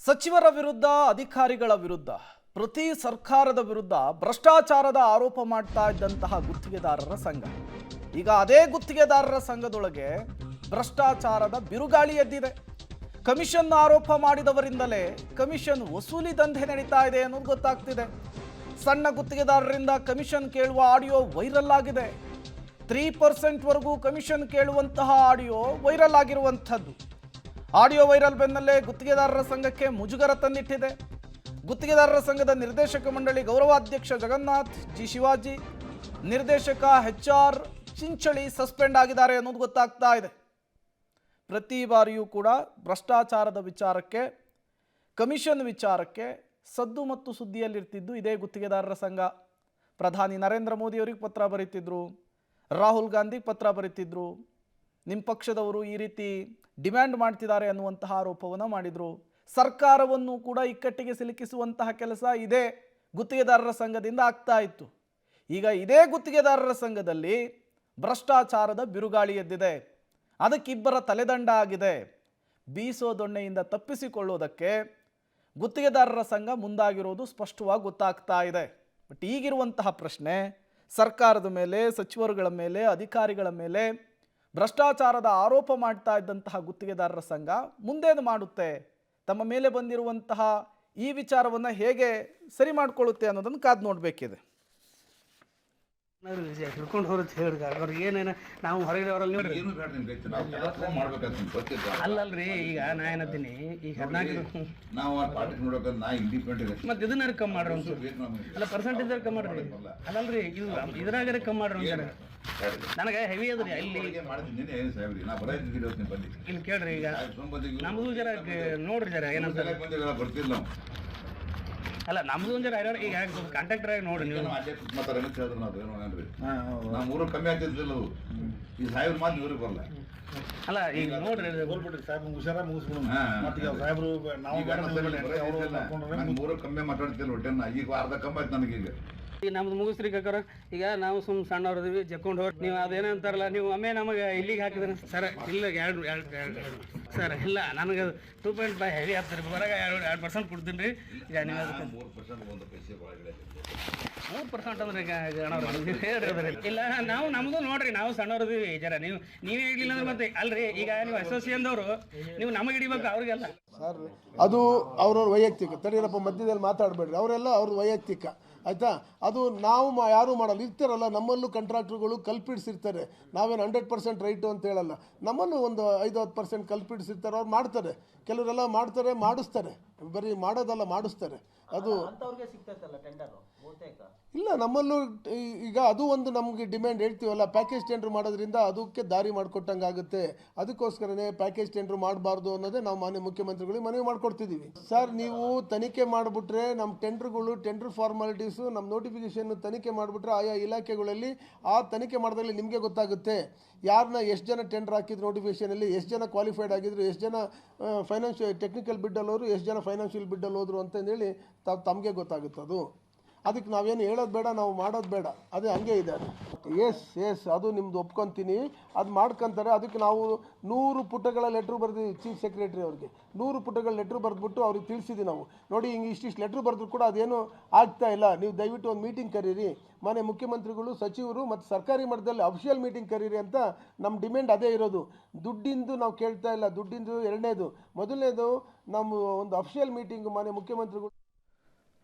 ಸಚಿವರ ವಿರುದ್ಧ ಅಧಿಕಾರಿಗಳ ವಿರುದ್ಧ ಪ್ರತಿ ಸರ್ಕಾರದ ವಿರುದ್ಧ ಭ್ರಷ್ಟಾಚಾರದ ಆರೋಪ ಮಾಡ್ತಾ ಇದ್ದಂತಹ ಗುತ್ತಿಗೆದಾರರ ಸಂಘ ಈಗ ಅದೇ ಗುತ್ತಿಗೆದಾರರ ಸಂಘದೊಳಗೆ ಭ್ರಷ್ಟಾಚಾರದ ಬಿರುಗಾಳಿ ಎದ್ದಿದೆ. ಕಮಿಷನ್ ಆರೋಪ ಮಾಡಿದವರಿಂದಲೇ ಕಮಿಷನ್ ವಸೂಲಿ ದಂಧೆ ನಡೀತಾ ಇದೆ ಅನ್ನೋದು ಗೊತ್ತಾಗ್ತಿದೆ. ಸಣ್ಣ ಗುತ್ತಿಗೆದಾರರಿಂದ ಕಮಿಷನ್ ಕೇಳುವ ಆಡಿಯೋ ವೈರಲ್ ಆಗಿದೆ. 3% ವರೆಗೂ ಕಮಿಷನ್ ಕೇಳುವಂತಹ ಆಡಿಯೋ ವೈರಲ್ ಆಗಿರುವಂಥದ್ದು. ಆಡಿಯೋ ವೈರಲ್ ಬೆನ್ನಲ್ಲೇ ಗುತ್ತಿಗೆದಾರರ ಸಂಘಕ್ಕೆ ಮುಜುಗರ ತಂದಿಟ್ಟಿದೆ. ಗುತ್ತಿಗೆದಾರರ ಸಂಘದ ನಿರ್ದೇಶಕ ಮಂಡಳಿ ಗೌರವಾಧ್ಯಕ್ಷ ಜಗನ್ನಾಥ್ ಜಿ ಶಿವಾಜಿ, ನಿರ್ದೇಶಕ HR ಚಿಂಚಳಿ ಸಸ್ಪೆಂಡ್ ಆಗಿದ್ದಾರೆ ಅನ್ನೋದು ಗೊತ್ತಾಗ್ತಾ ಇದೆ. ಪ್ರತಿ ಬಾರಿಯೂ ಕೂಡ ಭ್ರಷ್ಟಾಚಾರದ ವಿಚಾರಕ್ಕೆ, ಕಮಿಷನ್ ವಿಚಾರಕ್ಕೆ ಸದ್ದು ಮತ್ತು ಸುದ್ದಿಯಲ್ಲಿರ್ತಿದ್ದು ಇದೇ ಗುತ್ತಿಗೆದಾರರ ಸಂಘ. ಪ್ರಧಾನಿ ನರೇಂದ್ರ ಮೋದಿ ಅವರಿಗೆ ಪತ್ರ ಬರೀತಿದ್ರು, ರಾಹುಲ್ ಗಾಂಧಿಗೆ ಪತ್ರ ಬರೀತಿದ್ರು, ನಿಮ್ಮ ಪಕ್ಷದವರು ಈ ರೀತಿ ಡಿಮ್ಯಾಂಡ್ ಮಾಡ್ತಿದ್ದಾರೆ ಅನ್ನುವಂತಹ ಆರೋಪವನ್ನು ಮಾಡಿದರು. ಸರ್ಕಾರವನ್ನು ಕೂಡ ಇಕ್ಕಟ್ಟಿಗೆ ಸಿಲುಕಿಸುವಂತಹ ಕೆಲಸ ಇದೇ ಗುತ್ತಿಗೆದಾರರ ಸಂಘದಿಂದ ಆಗ್ತಾ ಇತ್ತು. ಈಗ ಇದೇ ಗುತ್ತಿಗೆದಾರರ ಸಂಘದಲ್ಲಿ ಭ್ರಷ್ಟಾಚಾರದ ಬಿರುಗಾಳಿ ಎದ್ದಿದೆ. ಅದಕ್ಕಿಬ್ಬರ ತಲೆದಂಡ ಆಗಿದೆ. ಬೀಸೋ ದೊಣ್ಣೆಯಿಂದ ತಪ್ಪಿಸಿಕೊಳ್ಳೋದಕ್ಕೆ ಗುತ್ತಿಗೆದಾರರ ಸಂಘ ಮುಂದಾಗಿರೋದು ಸ್ಪಷ್ಟವಾಗಿ ಗೊತ್ತಾಗ್ತಾ ಇದೆ. ಬಟ್ ಈಗಿರುವಂತಹ ಪ್ರಶ್ನೆ, ಸರ್ಕಾರದ ಮೇಲೆ, ಸಚಿವರುಗಳ ಮೇಲೆ, ಅಧಿಕಾರಿಗಳ ಮೇಲೆ ಭ್ರಷ್ಟಾಚಾರದ ಆರೋಪ ಮಾಡ್ತಾ ಇದ್ದಂತಹ ಗುತ್ತಿಗೆದಾರರ ಸಂಘ ಮುಂದೇನು ಮಾಡುತ್ತೆ, ತಮ್ಮ ಮೇಲೆ ಬಂದಿರುವಂತಹ ಈ ವಿಚಾರವನ್ನು ಹೇಗೆ ಸರಿ ಮಾಡಿಕೊಳ್ಳುತ್ತೆ ಅನ್ನೋದನ್ನು ಕಾದು ನೋಡಬೇಕಿದೆ. ಹಿಡ್ಕೊಂಡು ಹೋಗುತ್ತೆ ಹೇಳಿದ್ರೆ ಅವ್ರಿಗೆ ಏನೇನು ನಾವು ಹೊರಗಡೆ ಅವರಲ್ಲಿ ಅಲ್ಲಲ್ರಿ. ಈಗ ನಾ ಏನತ್ತೀನಿ, ಈಗ 14 ಮತ್ತೆ ಇದನ್ನ ಕಮ್ಮಿ ಮಾಡ್ರಿ ಅಲ್ಲ, ಪರ್ಸೆಂಟೇಜ್ ಕಮ್ಮಿ ಮಾಡ್ರಿ ಅಲ್ಲಲ್ರಿ. ಇದು ಇದ್ರಾಗ ಕಮ್ಮಿ ಮಾಡ್ರಿ ಒಂದ್ಸಲ. ನನಗೆ ಹೆವಿ ಅದ್ರಿ ಅಲ್ಲಿ ಇಲ್ಲಿ ಕೇಳ್ರಿ. ಈಗ ನಮ್ದು ಜರ ನೋಡ್ರಿ ಜರ ಏನಂತ ಅಲ್ಲ, ನಮ್ದು ಒಂದು ಜರ ಈಗ ಕಾಂಟ್ರಾಕ್ಟರ್ ಆಗಿ ನೋಡ್ರಿ ನೀವು. ಅಲ್ಲ ಈಗ ನೋಡ್ರಿ ಕಮ್ಮಿ ಮಾತಾಡ್ತಿಲ್ಲ ಹೊಟ್ಟೆ ಈಗ ಅರ್ಧ ಕಮ್ಮಿ ಆಯ್ತು ನನಗೀಗ. ಈಗ ನಮ್ದು ಮುಗಿಸ್ರಿ ಕಾಕಾರ. ಈಗ ನಾವು ಸಣ್ಣವ್ರದೀವಿ, ಜಕ್ಕೊಂಡು ಹೋಗಿ ನೀವು ಅದೇನಂತಾರಲ್ಲ, ನೀವು ಒಮ್ಮೆ ನಮಗೆ ಇಲ್ಲಿಗೆ ಹಾಕಿದ್ರೆ ಸರ್ ಇಲ್ಲ ಎರಡು ಸರ್ ಇಲ್ಲ ನನಗೆ 2.5 ಹೆವಿ ಆಗ್ತಾರೆ. ಬರಾಗ 2% ಕೊಡ್ತೀನಿ ರೀ. ಈಗ ನೀವು ಅದಕ್ಕೆ 3% ಅಂದ್ರೆ ಈಗ ಇಲ್ಲ, ನಾವು ನಮ್ದು ನೋಡ್ರಿ, ನಾವು ಸಣ್ಣವ್ರದೀವಿ ಜರ. ನೀವೇ ಇಡ್ಲಿಲ್ಲ ಅಂದ್ರೆ ಮತ್ತೆ ಅಲ್ರಿ. ಈಗ ನೀವು ಅಸೋಸಿಯೇಷನ್ದವರು ನೀವು ನಮಗೆ ಹಿಡಿಬೇಕು, ಅವ್ರಿಗೆಲ್ಲ ಸರ್ ಅದು ಅವ್ರವ್ರ ವೈಯಕ್ತಿಕ. ತಡೀರಪ್ಪ, ಮಧ್ಯದಲ್ಲಿ ಮಾತಾಡಬೇಡ್ರಿ. ಅವರೆಲ್ಲ ಅವ್ರದ್ದು ವೈಯಕ್ತಿಕ, ಆಯಿತಾ? ಅದು ನಾವು ಯಾರೂ ಮಾಡಲ್ಲ. ಇರ್ತಾರಲ್ಲ, ನಮ್ಮಲ್ಲೂ ಕಾಂಟ್ರಾಕ್ಟ್ರುಗಳು ಕಲ್ಪಿಡಿಸಿರ್ತಾರೆ. ನಾವೇನು 100% ರೈಟು ಅಂತ ಹೇಳಲ್ಲ. ನಮ್ಮಲ್ಲೂ ಒಂದು 5-10% ಕಲ್ಪಿಡಿಸಿರ್ತಾರೆ. ಅವ್ರು ಮಾಡ್ತಾರೆ, ಕೆಲವರೆಲ್ಲ ಮಾಡ್ತಾರೆ, ಮಾಡಿಸ್ತಾರೆ. ಬರೀ ಮಾಡೋದಲ್ಲ, ಮಾಡಿಸ್ತಾರೆ. ಅದು ಇಲ್ಲ, ನಮ್ಮಲ್ಲೂ ಈಗ ಅದು ಒಂದು ನಮಗೆ ಡಿಮ್ಯಾಂಡ್ ಹೇಳ್ತೀವಲ್ಲ, ಪ್ಯಾಕೇಜ್ ಟೆಂಡರ್ ಮಾಡೋದ್ರಿಂದ ಅದಕ್ಕೆ ದಾರಿ ಮಾಡಿಕೊಟ್ಟಂಗೆ ಆಗುತ್ತೆ. ಅದಕ್ಕೋಸ್ಕರನೇ ಪ್ಯಾಕೇಜ್ ಟೆಂಡರ್ ಮಾಡಬಾರ್ದು ಅನ್ನೋದೇ ನಾವು ಮಾನ್ಯ ಮುಖ್ಯಮಂತ್ರಿಗಳಿಗೆ ಮನವಿ ಮಾಡ್ಕೊಡ್ತಿದ್ದೀವಿ. ಸರ್, ನೀವು ತನಿಖೆ ಮಾಡಿಬಿಟ್ರೆ ನಮ್ಮ ಟೆಂಡರ್ಗಳು, ಟೆಂಡರ್ ಫಾರ್ಮಾಲಿಟೀಸು, ನಮ್ಮ ನೋಟಿಫಿಕೇಷನ್ ತನಿಖೆ ಮಾಡಿಬಿಟ್ರೆ ಆಯಾ ಇಲಾಖೆಗಳಲ್ಲಿ ಆ ತನಿಖೆ ಮಾಡಿದಾಗಲೇ ನಿಮಗೆ ಗೊತ್ತಾಗುತ್ತೆ ಯಾರನ್ನ ಎಷ್ಟು ಜನ ಟೆಂಡರ್ ಹಾಕಿದ್ರು, ನೋಟಿಫಿಕೇಷನಲ್ಲಿ ಎಷ್ಟು ಜನ ಕ್ವಾಲಿಫೈಡ್ ಆಗಿದ್ರು, ಎಷ್ಟು ಜನ ಫೈನಾನ್ಷಿಯಲ್ ಟೆಕ್ನಿಕಲ್ ಬಿಡ್ಡಲ್ಲಿ ಹೋದ್ರು, ಎಷ್ಟು ಜನ ಫೈನಾನ್ಷಿಯಲ್ ಬಿಡ್ಡಲ್ಲಿ ಹೋದ್ರು ಅಂತಂದೇಳಿ ತಮಗೆ ಗೊತ್ತಾಗುತ್ತದು. ಅದಕ್ಕೆ ನಾವೇನು ಹೇಳೋದು ಬೇಡ, ನಾವು ಮಾಡೋದು ಬೇಡ. ಅದೇ ಹಂಗೆ ಇದೆ. ಎಸ್ ಅದು ನಿಮ್ದು ಒಪ್ಕೊತೀನಿ, ಅದು ಮಾಡ್ಕೊತಾರೆ. ಅದಕ್ಕೆ ನಾವು 100 ಪುಟಗಳ ಲೆಟ್ರ್ ಬರೆದಿದ್ದೀವಿ ಚೀಫ್ ಸೆಕ್ರೆಟರಿ ಅವ್ರಿಗೆ. 100 ಪುಟಗಳ ಲೆಟ್ರ್ ಬರೆದ್ಬಿಟ್ಟು ಅವ್ರಿಗೆ ತಿಳಿಸಿದ್ವಿ ನಾವು. ನೋಡಿ, ಹಿಂಗೆ ಇಷ್ಟಿಷ್ಟು ಲೆಟ್ರ್ ಬರೆದ್ರು ಕೂಡ ಅದೇನು ಆಗ್ತಾ ಇಲ್ಲ. ನೀವು ದಯವಿಟ್ಟು ಒಂದು ಮೀಟಿಂಗ್ ಕರೀರಿ, ಮನೆ ಮುಖ್ಯಮಂತ್ರಿಗಳು, ಸಚಿವರು ಮತ್ತು ಸರ್ಕಾರಿ ಮಟ್ಟದಲ್ಲಿ ಅಫಿಷಿಯಲ್ ಮೀಟಿಂಗ್ ಕರೀರಿ ಅಂತ ನಮ್ಮ ಡಿಮ್ಯಾಂಡ್ ಅದೇ ಇರೋದು. ದುಡ್ಡಿಂದು ನಾವು ಕೇಳ್ತಾ ಇಲ್ಲ. ದುಡ್ಡಿಂದು ಎರಡನೇದು. ಮೊದಲನೇದು ನಮ್ಮ ಒಂದು ಅಫಿಷಿಯಲ್ ಮೀಟಿಂಗ್ ಮನೆ ಮುಖ್ಯಮಂತ್ರಿಗಳು